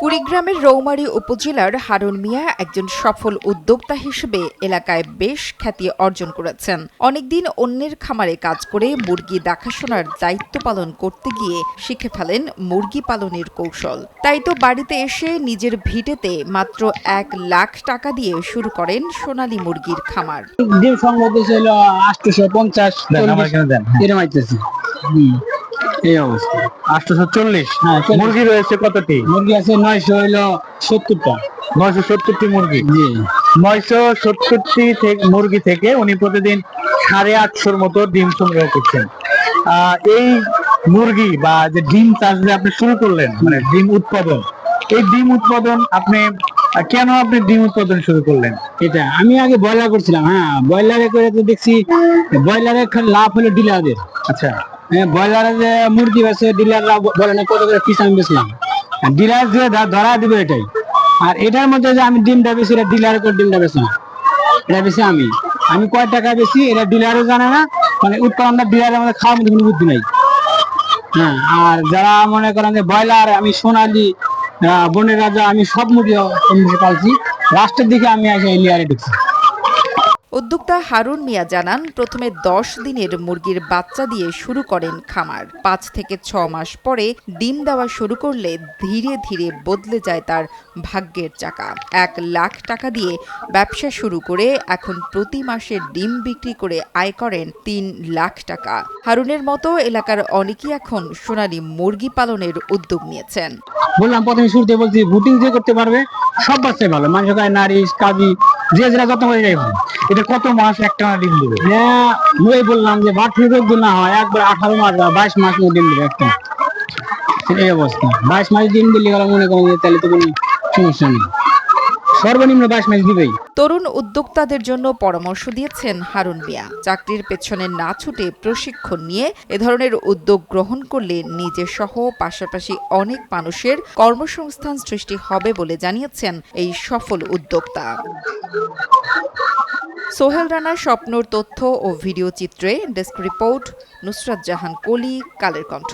কুড়িগ্রামের রৌমারী উপজেলার হারুন মিয়া একজন সফল উদ্যোক্তা হিসেবে এলাকায় বেশ খ্যাতি অর্জন করেছেন। অনেকদিন অন্যের খামারে কাজ করে মুরগি দেখাশোনার দায়িত্ব পালন করতে গিয়ে শিখে ফেলেন মুরগি পালনের কৌশল। তাই তো বাড়িতে এসে নিজের ভিটেতে মাত্র 1 লাখ টাকা দিয়ে শুরু করেন সোনালী মুরগির খামার। ডিম সংগ্রহ ছিল 850 এরকম আইতেছে। এই অবস্থা 840। হ্যাঁ, মুরগি রয়েছে কতটি? মুরগি আছে 970টা। 970টি মুরগি। জি 970টি মুরগি থেকে উনি প্রতিদিন 850 মতো ডিম সংগ্রহ করছেন। এই মুরগি বা যে ডিম চাষ যে আপনি শুরু করলেন, মানে ডিম উৎপাদন, এই ডিম উৎপাদন আপনি কেন ডিম উৎপাদন শুরু করলেন? এটা আমি আগে ব্রয়লার করছিলাম। হ্যাঁ, ব্রয়লারে করে তো দেখছি ব্রয়লারে লাভ হলো ডিলারদের। আচ্ছা, ব্রয়লারে যে মুরগি আছে ডিলাররা বলে না কত করে পিস আমি বেচলাম, ডিলার যে ধরা দিবে এটাই। আর এটার মধ্যে যে আমি ডিমটা বেশি, এটা ডিলারের করে ডিমটা বেশি না, এটা বেশি আমি কয় টাকা বেশি এটা ডিলারও জানে না, মানে উৎপাদনটা ডিলারের মধ্যে খাওয়ার মধ্যে কোনো বুদ্ধি নাই। হ্যাঁ, আর যারা মনে করেন যে ব্রয়লার, আমি সোনালী, বনের রাজা, আমি সব মুরগি পালছি। লাস্টের দিকে আমি এসে লিয়ারে ঢুকছি। উদ্যোক্তা হারুন মিয়া জানান, প্রথমে 10 দিনের মুরগির বাচ্চা দিয়ে শুরু করেন খামার। 5 থেকে 6 মাস পরে ডিম দেওয়া শুরু করলে ধীরে ধীরে বদলে যায় তার ভাগ্যের চাকা। 1 লাখ টাকা দিয়ে ব্যবসা শুরু করে এখন প্রতি মাসে ডিম বিক্রি করে আয় করেন 3 লাখ টাকা। হারুনের মতো এলাকার অনেকেই এখন সোনালী মুরগি পালনের উদ্যোগ নিয়েছেন। বললাম প্রথমে শুরুতে বলছি, বুটিং যে করতে পারবে সব বাচ্চাই ভালো, মানুষ নারী কাজী যে যেটা যত্ন করে যাই ভালো। এটা কত মাস একটা ডিম দেবে? হ্যাঁ, ওই বললাম যে বাট রোগ না হয় একবার 18 মাস বা 22 মাস ডিম দেবে একটা। এই অবস্থা 22 মাস ডিম দিলে গেলে মনে করেন তাহলে তো কোনো সমস্যা নেই, সর্বনিম্ন 22 মাস দিবেই। তরুণ উদ্যোক্তাদের জন্য পরামর্শ দিয়েছেন হারুন মিয়া। চাকরির পেছনে না ছুটে প্রশিক্ষণ নিয়ে এ ধরনের উদ্যোগ গ্রহণ করলে নিজে সহ পাশাপাশি অনেক মানুষের কর্মসংস্থান সৃষ্টি হবে বলে জানিয়েছেন এই সফল উদ্যোক্তা। সোহেল রানার স্বপ্নর তথ্য ও ভিডিও চিত্রে ডেস্ক রিপোর্ট, নুসরাত জাহান কলি, কালের কণ্ঠ।